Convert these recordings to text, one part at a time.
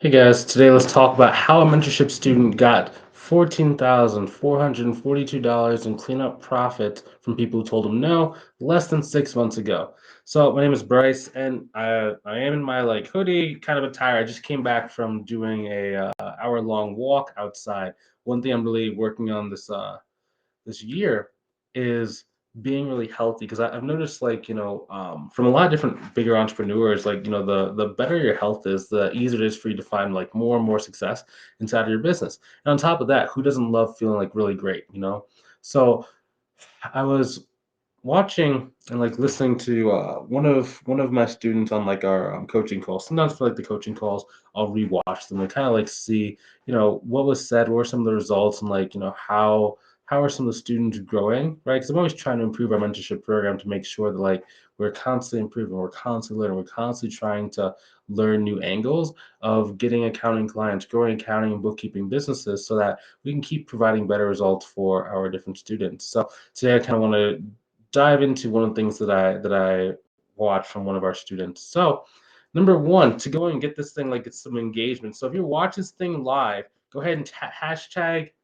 Hey guys, today let's talk about how a mentorship student got $14,442 in cleanup profit from people who told him no less than 6 months ago. So my name is Bryce, and I am in my like hoodie kind of attire. I just came back from doing a hour-long walk outside. One thing I'm really working on this year is being really healthy because I've noticed from a lot of different bigger entrepreneurs, the better your health is, the easier it is for you to find like more and more success inside of your business. And on top of that, who doesn't love feeling like really great? So I was watching and like listening to one of my students on like our coaching calls. Sometimes for like the coaching calls, I'll rewatch them and kind of like see what was said, what were some of the results, and how are some of the students growing, right? Because I'm always trying to improve our mentorship program to make sure that like we're constantly improving, we're constantly learning, we're constantly trying to learn new angles of getting accounting clients, growing accounting and bookkeeping businesses, so that we can keep providing better results for our different students. So today I kind of want to dive into one of the things that I watched from one of our students. So, number one, to go and get this thing like it's some engagement. So if you watch this thing live, go ahead and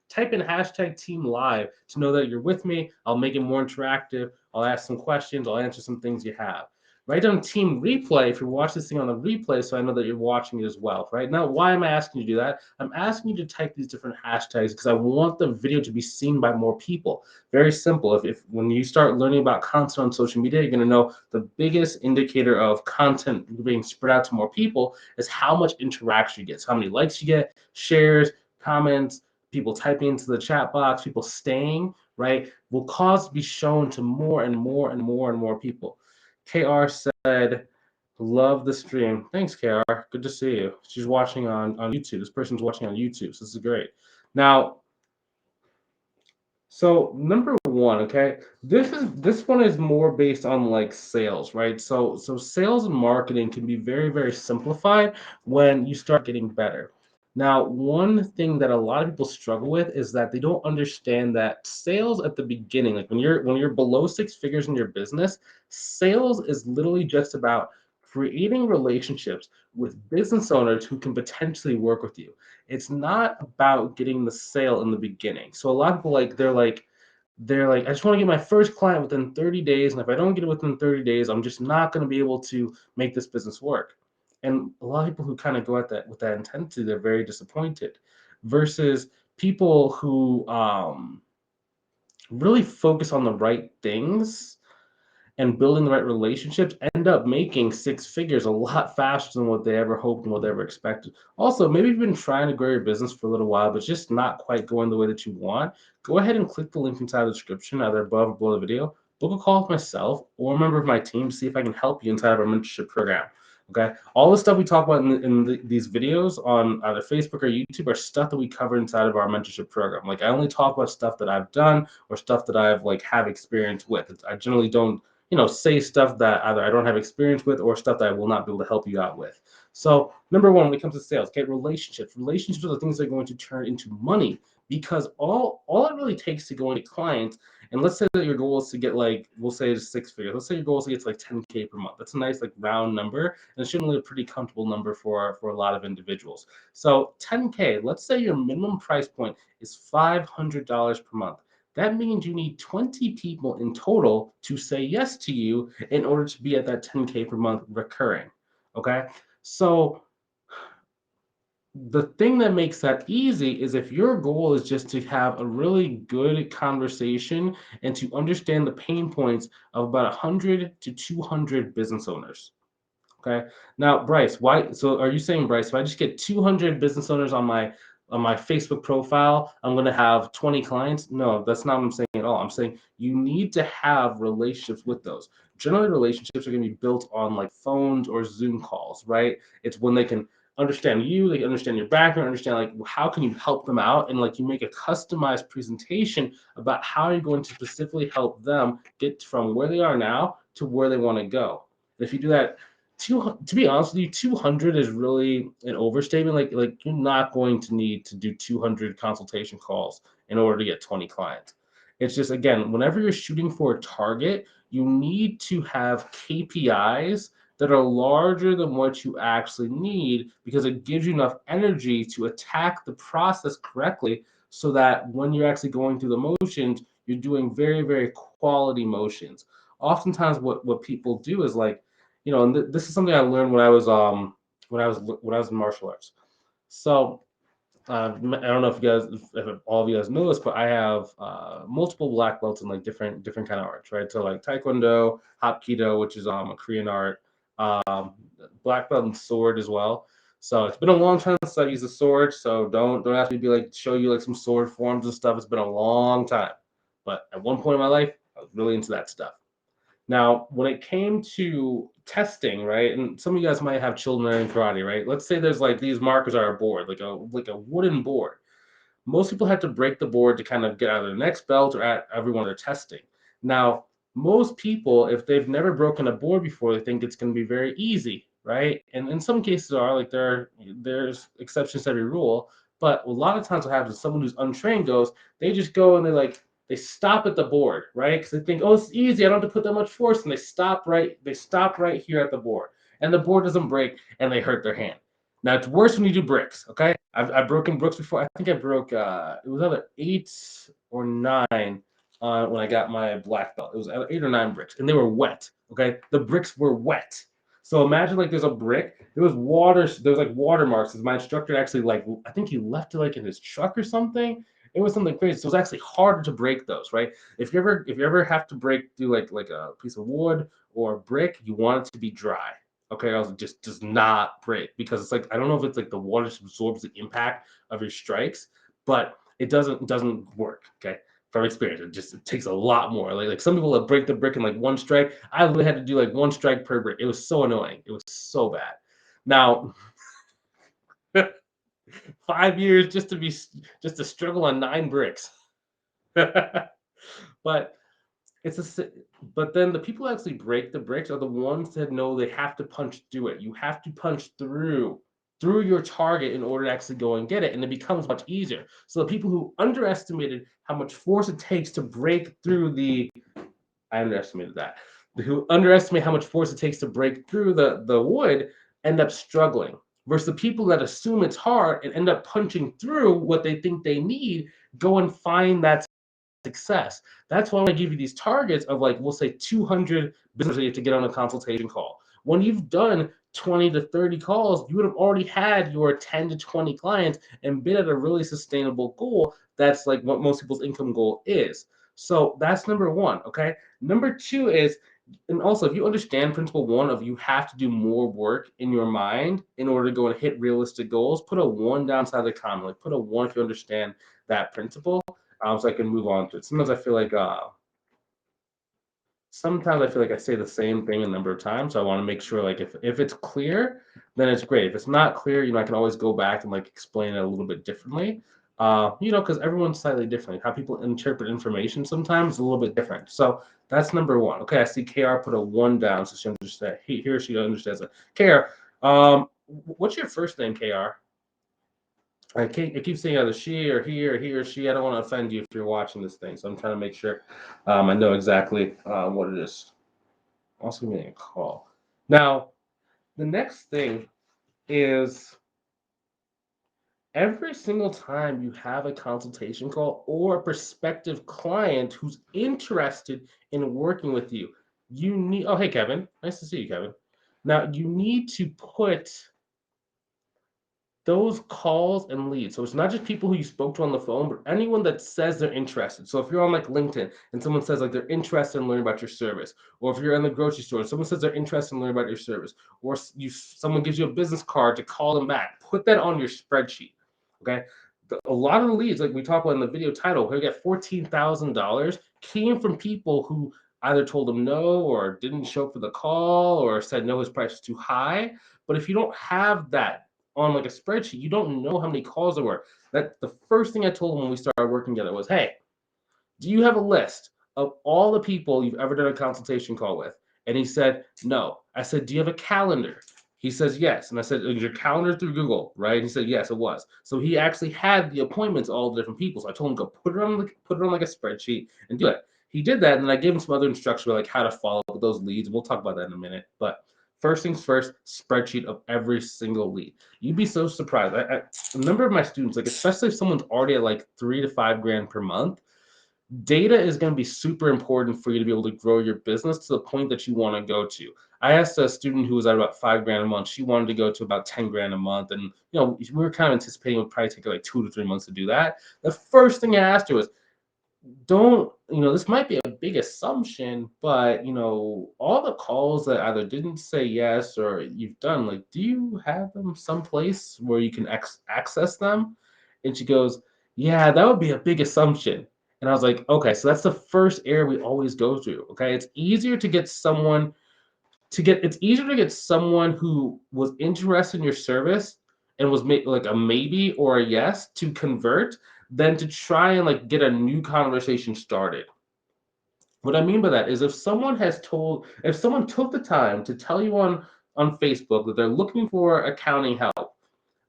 type in hashtag team live to know that you're with me. I'll make it more interactive. I'll ask some questions. I'll answer some things you have. Write down team replay if you watch this thing on the replay, so I know that you're watching it as well. Right now, why am I asking you to do that? I'm asking you to type these different hashtags because I want the video to be seen by more people. Very simple. If when you start learning about content on social media, you're going to know the biggest indicator of content being spread out to more people is how much interaction you get. So how many likes you get, shares, comments, people typing into the chat box, people staying, right, will cause to be shown to more and more and more and more people. KR said, love the stream. Thanks, KR. Good to see you. She's watching on YouTube. This person's watching on YouTube, so this is great. Now, so number one, okay, this one is more based on like sales, right? So sales and marketing can be very, very simplified when you start getting better. Now, one thing that a lot of people struggle with is that they don't understand that sales at the beginning, like when you're below six figures in your business, sales is literally just about creating relationships with business owners who can potentially work with you. It's not about getting the sale in the beginning. So a lot of people they're like, I just want to get my first client within 30 days. And if I don't get it within 30 days, I'm just not going to be able to make this business work. And a lot of people who kind of go at that with that intensity, they're very disappointed. Versus people who really focus on the right things and building the right relationships end up making six figures a lot faster than what they ever hoped and what they ever expected. Also, maybe you've been trying to grow your business for a little while, but it's just not quite going the way that you want. Go ahead and click the link inside the description, either above or below the video. Book a call with myself or a member of my team, see if I can help you inside of our mentorship program. Okay, all the stuff we talk about these videos on either Facebook or YouTube are stuff that we cover inside of our mentorship program. Like I only talk about stuff that I've done or stuff that I've like have experience with. I generally don't say stuff that either I don't have experience with or stuff that I will not be able to help you out with. So number one, when it comes to sales, okay, relationships are the things that are going to turn into money, because all it really takes to go into clients, and let's say that your goal is to get like, we'll say it's six figures. Let's say your goal is to get to like 10K per month. That's a nice like round number, and it's generally a pretty comfortable number for a lot of individuals. So 10K, let's say your minimum price point is $500 per month. That means you need 20 people in total to say yes to you in order to be at that 10K per month recurring. Okay. So the thing that makes that easy is if your goal is just to have a really good conversation and to understand the pain points of about 100 to 200 business owners. Okay. Now, Bryce, why? So, are you saying, Bryce, if I just get 200 business owners on my Facebook profile, I'm going to have 20 clients? No, that's not what I'm saying at all. I'm saying you need to have relationships with those. Generally, relationships are going to be built on like phones or Zoom calls, right? It's when they can understand you, they can understand your background, understand like how can you help them out, and like you make a customized presentation about how you're going to specifically help them get from where they are now to where they want to go. And if you do that, to be honest with you, 200 is really an overstatement. Like you're not going to need to do 200 consultation calls in order to get 20 clients. It's just, again, whenever you're shooting for a target, you need to have KPIs that are larger than what you actually need, because it gives you enough energy to attack the process correctly, so that when you're actually going through the motions, you're doing very, very quality motions. Oftentimes what people do is like, and this is something I learned when I was in martial arts. So I don't know if all of you guys know this, but I have multiple black belts in like different kind of arts, right? So like Taekwondo, Hapkido, which is a Korean art, um, black belt and sword as well. So it's been a long time since I've used a sword, so don't ask me to be like show you like some sword forms and stuff. It's been a long time, but at one point in my life, I was really into that stuff. Now, when it came to testing, right, and some of you guys might have children learning karate, right? Let's say there's like these markers are a board, like a wooden board. Most people have to break the board to kind of get out of their next belt or at everyone they're testing. Now, most people, if they've never broken a board before, they think it's going to be very easy, right? And in some cases are like there's exceptions to every rule, but a lot of times what happens is someone who's untrained goes, they just go and they stop at the board, right? Because they think, oh, it's easy, I don't have to put that much force, and they stop right here at the board, and the board doesn't break, and they hurt their hand. Now it's worse when you do bricks. Okay, I've broken bricks before. I think I broke it was either 8 or 9 when I got my black belt. It was either 8 or 9 bricks, and they were wet. Okay, the bricks were wet. So imagine like there's a brick. There was water. There was like watermarks. My instructor actually like I think he left it like in his truck or something. It was something crazy. So it's actually harder to break those, right? If you ever have to break through like a piece of wood or a brick, you want it to be dry. Okay, else it just does not break, because it's like I don't know if it's like the water absorbs the impact of your strikes, but it doesn't work. Okay, from experience, it takes a lot more. Like some people that break the brick in like one strike. I literally had to do like one strike per brick. It was so annoying. It was so bad. Now 5 years just to struggle on 9 bricks. But it's a but then the people who actually break the bricks are the ones that know they have to punch through it. You have to punch through your target in order to actually go and get it, and it becomes much easier. So the people who underestimated how much force it takes to break through the I underestimated that. Who underestimate how much force it takes to break through the wood end up struggling. Versus the people that assume it's hard and end up punching through what they think they need, go and find that success. That's why I give you these targets of like, we'll say 200 business that you have to get on a consultation call. When you've done 20 to 30 calls, you would have already had your 10 to 20 clients and been at a really sustainable goal. That's like what most people's income goal is. So that's number one. Okay. Number two is, and also if you understand principle one of you have to do more work in your mind in order to go and hit realistic goals, put a one downside of the comment, like put a one if you understand that principle, so I can move on to it. Sometimes I feel like I say the same thing a number of times. So I want to make sure like if it's clear, then it's great. If it's not clear, I can always go back and like explain it a little bit differently. Because everyone's slightly different. How people interpret information sometimes is a little bit different. So that's number one. Okay, I see KR put a one down, so she understands. He or she understands it. KR, what's your first name, KR? I keep saying either she or he or she. I don't want to offend you if you're watching this thing, so I'm trying to make sure I know exactly what it is. Also getting a call. Now, the next thing is every single time you have a consultation call or a prospective client who's interested in working with you, you need. Oh, hey, Kevin. Nice to see you, Kevin. Now, you need to put those calls and leads. So it's not just people who you spoke to on the phone, but anyone that says they're interested. So if you're on like LinkedIn and someone says like they're interested in learning about your service, or if you're in the grocery store and someone says they're interested in learning about your service, or someone gives you a business card to call them back, put that on your spreadsheet. Okay. A lot of the leads, like we talked about in the video title, we get $14,000 came from people who either told them no or didn't show up for the call or said no, his price is too high. But if you don't have that on like a spreadsheet, you don't know how many calls there were. That the first thing I told him when we started working together was, hey, do you have a list of all the people you've ever done a consultation call with? And he said, no. I said, do you have a calendar? He saes, yes. And I said, is your calendar through Google, right? He said, yes, it was. So he actually had the appointments, all the different people. So I told him, go put it on like a spreadsheet and do it. He did that, and then I gave him some other instructions about like how to follow up with those leads. We'll talk about that in a minute. But First things first, spreadsheet of every single lead. You'd be so surprised. A number of my students, like especially if someone's already at like 3 to 5 grand per month, data is going to be super important for you to be able to grow your business to the point that you want to go to. I asked a student who was at about 5 grand a month. She wanted to go to about 10 grand a month. And, we were kind of anticipating it would probably take her like 2 to 3 months to do that. The first thing I asked her was, don't this might be a big assumption, but all the calls that either didn't say yes or you've done, like, do you have them someplace where you can access them? And she goes, yeah, that would be a big assumption. And I was like, okay, so that's the first error we always go through. Okay, it's easier to get someone who was interested in your service and was like a maybe or a yes to convert than to try and like get a new conversation started. What I mean by that is if someone took the time to tell you on Facebook that they're looking for accounting help,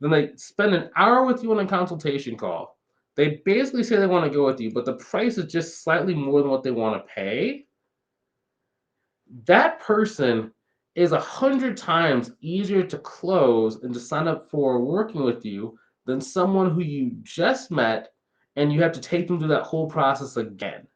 then they spend an hour with you on a consultation call. They basically say they want to go with you, but the price is just slightly more than what they want to pay. That person is 100 times easier to close and to sign up for working with you than someone who you just met and you have to take them through that whole process again.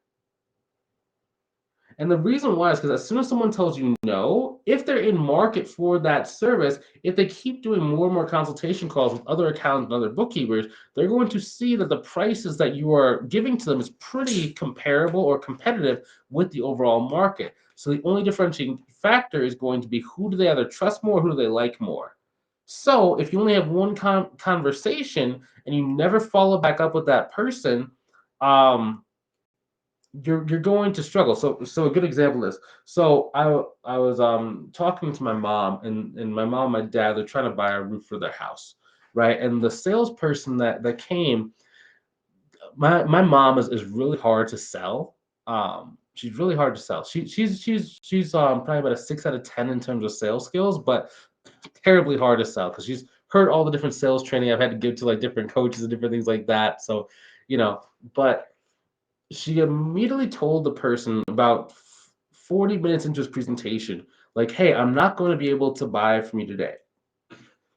And the reason why is because as soon as someone tells you no, if they're in market for that service, if they keep doing more and more consultation calls with other accountants and other bookkeepers, they're going to see that the prices that you are giving to them is pretty comparable or competitive with the overall market. So the only differentiating factor is going to be who do they either trust more, who do they like more. So if you only have one conversation and you never follow back up with that person, um, you're going to struggle. So a good example is I was talking to my mom and my mom and my dad, they're trying to buy a roof for their house, right? And the salesperson that came, my mom is really hard to sell. She's really hard to sell. She's probably about a 6 out of 10 in terms of sales skills, but terribly hard to sell because she's heard all the different sales training I've had to give to like different coaches and different things like that. So, you know, but she immediately told the person about 40 minutes into his presentation, like, hey, I'm not going to be able to buy from you today.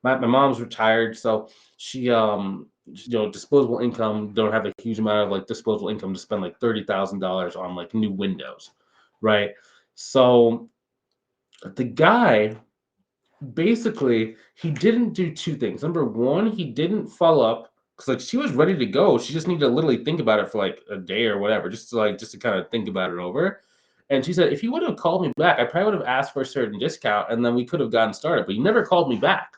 My mom's retired, so she disposable income, don't have a huge amount of like disposable income to spend like $30,000 on like new windows, right? So the guy basically he didn't do two things. Number one, he didn't follow up because like she was ready to go. She just needed to literally think about it for like a day or whatever, just to kind of think about it over. And she said, if you would have called me back, I probably would have asked for a certain discount and then we could have gotten started. But you never called me back.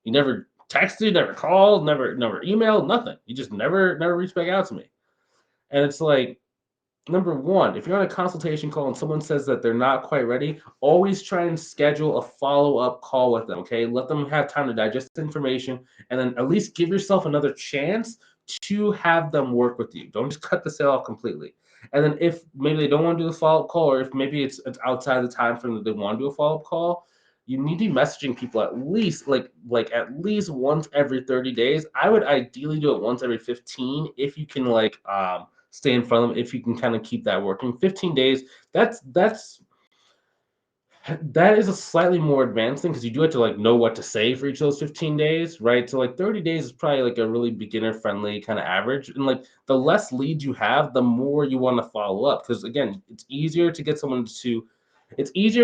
You never texted, never called, never emailed, nothing. You just never reached back out to me. And it's like, number one, if you're on a consultation call and someone says that they're not quite ready, always try and schedule a follow-up call with them. Okay. Let them have time to digest the information and then at least give yourself another chance to have them work with you. Don't just cut the sale off completely. And then if maybe they don't want to do a follow-up call, or if maybe it's outside the time frame that they want to do a follow-up call, you need to be messaging people at least like at least once every 30 days. I would ideally do it once every 15 if you can stay in front of them, if you can kind of keep that working. 15 days, that is a slightly more advanced thing because you do have to like know what to say for each of those 15 days, right? So like 30 days is probably like a really beginner friendly kind of average. And like the less leads you have, the more you want to follow up. Because again, it's easier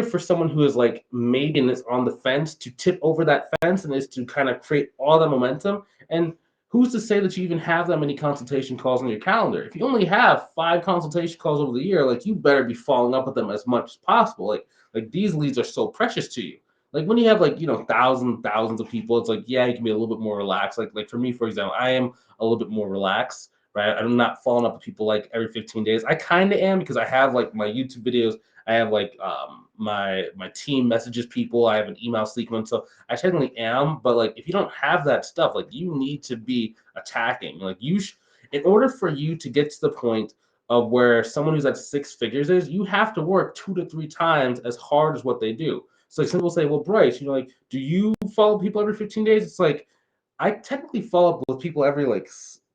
for someone who is like maybe and is on the fence to tip over that fence and is to kind of create all the momentum. And who's to say that you even have that many consultation calls on your calendar? If you only have 5 consultation calls over the year, like you better be following up with them as much as possible. Like these leads are so precious to you. Like when you have like thousands of people, it's like yeah, you can be a little bit more relaxed. Like for me, for example, I am a little bit more relaxed, right? I'm not following up with people like every 15 days. I kind of am because I have like my YouTube videos. I have like my team messages people. I have an email sequence, so I technically am. But like if you don't have that stuff, like you need to be attacking. Like in order for you to get to the point of where someone who's at 6 figures is, you have to work 2 to 3 times as hard as what they do. So like some people say, well, Bryce, like, do you follow people every 15 days? It's like, I technically follow up with people every like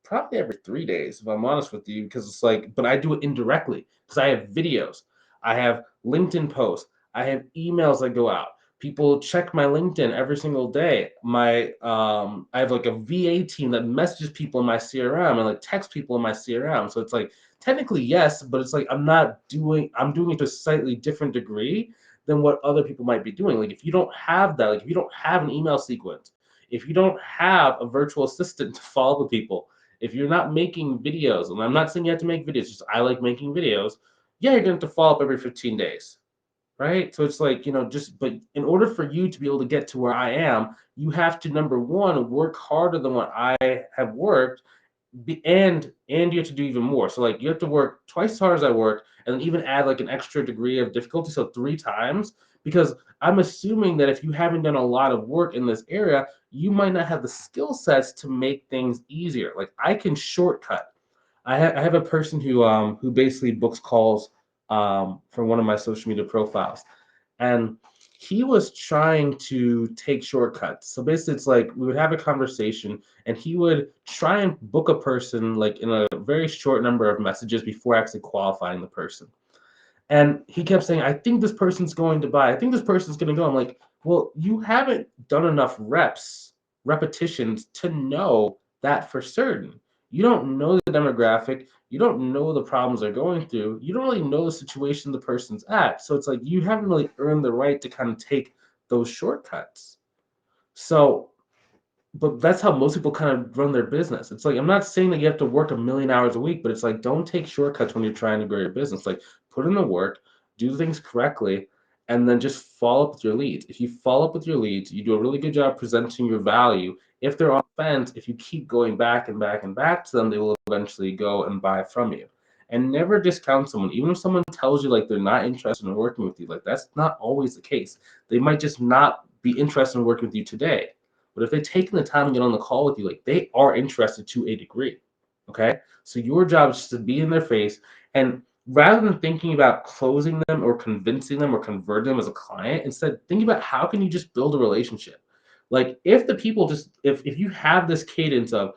probably every 3 days, if I'm honest with you, because it's like, but I do it indirectly because I have videos, I have LinkedIn posts, I have emails that go out. People check my LinkedIn every single day. I have like a VA team that messages people in my CRM and like text people in my CRM. So it's like technically yes, but it's like I'm doing it to a slightly different degree than what other people might be doing. Like if you don't have that, like if you don't have an email sequence, if you don't have a virtual assistant to follow with people, if you're not making videos, and I'm not saying you have to make videos, just I like making videos, yeah, you're going to have to follow up every 15 days. Right? So it's like, but in order for you to be able to get to where I am, you have to, number one, work harder than what I have worked, and you have to do even more. So like you have to work twice as hard as I work, and then even add like an extra degree of difficulty, so 3 times. Because I'm assuming that if you haven't done a lot of work in this area, you might not have the skill sets to make things easier. Like I can shortcut. I have a person who basically books calls for one of my social media profiles, and he was trying to take shortcuts. So basically, it's like we would have a conversation, and he would try and book a person like in a very short number of messages before actually qualifying the person. And he kept saying, I think this person's going to buy. I think this person's going to go. I'm like, well, you haven't done enough repetitions to know that for certain. You don't know the demographic. You don't know the problems they're going through. You don't really know the situation the person's at. So it's like you haven't really earned the right to kind of take those shortcuts. So but that's how most people kind of run their business. It's like I'm not saying that you have to work a million hours a week, but it's like don't take shortcuts when you're trying to grow your business. Like put in the work, do things correctly, and then just follow up with your leads. If you follow up with your leads, you do a really good job presenting your value. If they're on the fence, if you keep going back and back and back to them, they will eventually go and buy from you. And never discount someone, even if someone tells you like they're not interested in working with you. Like that's not always the case. They might just not be interested in working with you today, but if they've taken the time to get on the call with you, like they are interested to a degree. Okay. So your job is just to be in their face. And rather than thinking about closing them or convincing them or converting them as a client, instead think about how can you just build a relationship. Like if the people just if you have this cadence of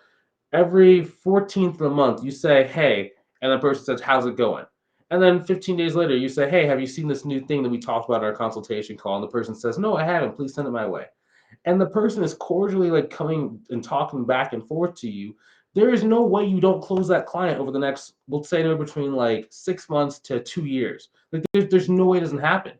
every 14th of the month, you say, hey, and the person says, how's it going? And then 15 days later, you say, hey, have you seen this new thing that we talked about in our consultation call? And the person says, no, I haven't. Please send it my way, and the person is cordially like coming and talking back and forth to you, there is no way you don't close that client over the next, we'll say, between like 6 months to 2 years. Like there's no way it doesn't happen.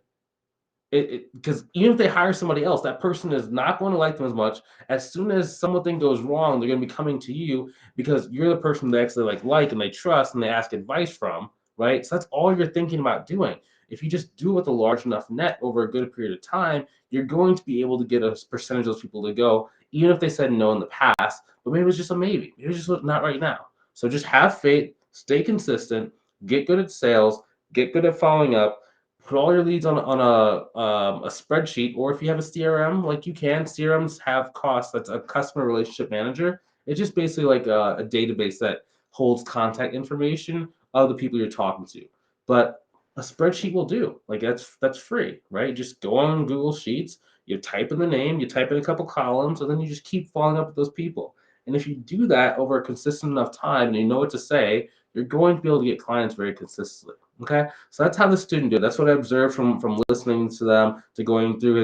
Because even if they hire somebody else, that person is not going to like them as much. As soon as something goes wrong, they're going to be coming to you because you're the person they actually like and they trust and they ask advice from, right? So that's all you're thinking about doing. If you just do it with a large enough net over a good period of time, you're going to be able to get a percentage of those people to go, even if they said no in the past. But maybe it was just a maybe. Maybe it's just not right now. So just have faith, stay consistent, get good at sales, get good at following up, put all your leads on a spreadsheet, or if you have a CRM, like you can. CRMs have costs. That's a customer relationship manager. It's just basically like a database that holds contact information of the people you're talking to. But a spreadsheet will do. Like that's free, right? Just go on Google Sheets, you type in the name, you type in a couple columns, and then you just keep following up with those people. And if you do that over a consistent enough time and you know what to say, you're going to be able to get clients very consistently. Okay, so that's how the student did. That's what I observed from listening to them, to going through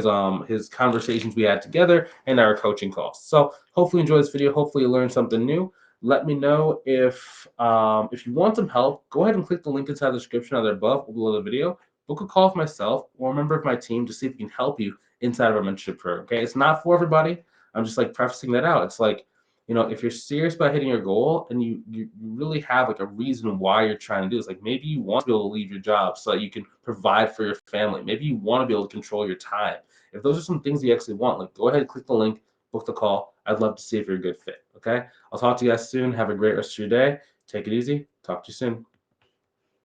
his conversations we had together and our coaching calls. So hopefully you enjoy this video. Hopefully you learned something new. Let me know if you want some help. Go ahead and click the link inside the description either above or below the video. Book a call with myself or a member of my team to see if we can help you inside of our mentorship program. Okay, it's not for everybody. I'm just like prefacing that out. It's like, if you're serious about hitting your goal and you really have like a reason why you're trying to do this, like maybe you want to be able to leave your job so that you can provide for your family. Maybe you want to be able to control your time. If those are some things you actually want, like go ahead and click the link, book the call. I'd love to see if you're a good fit. Okay. I'll talk to you guys soon. Have a great rest of your day. Take it easy. Talk to you soon.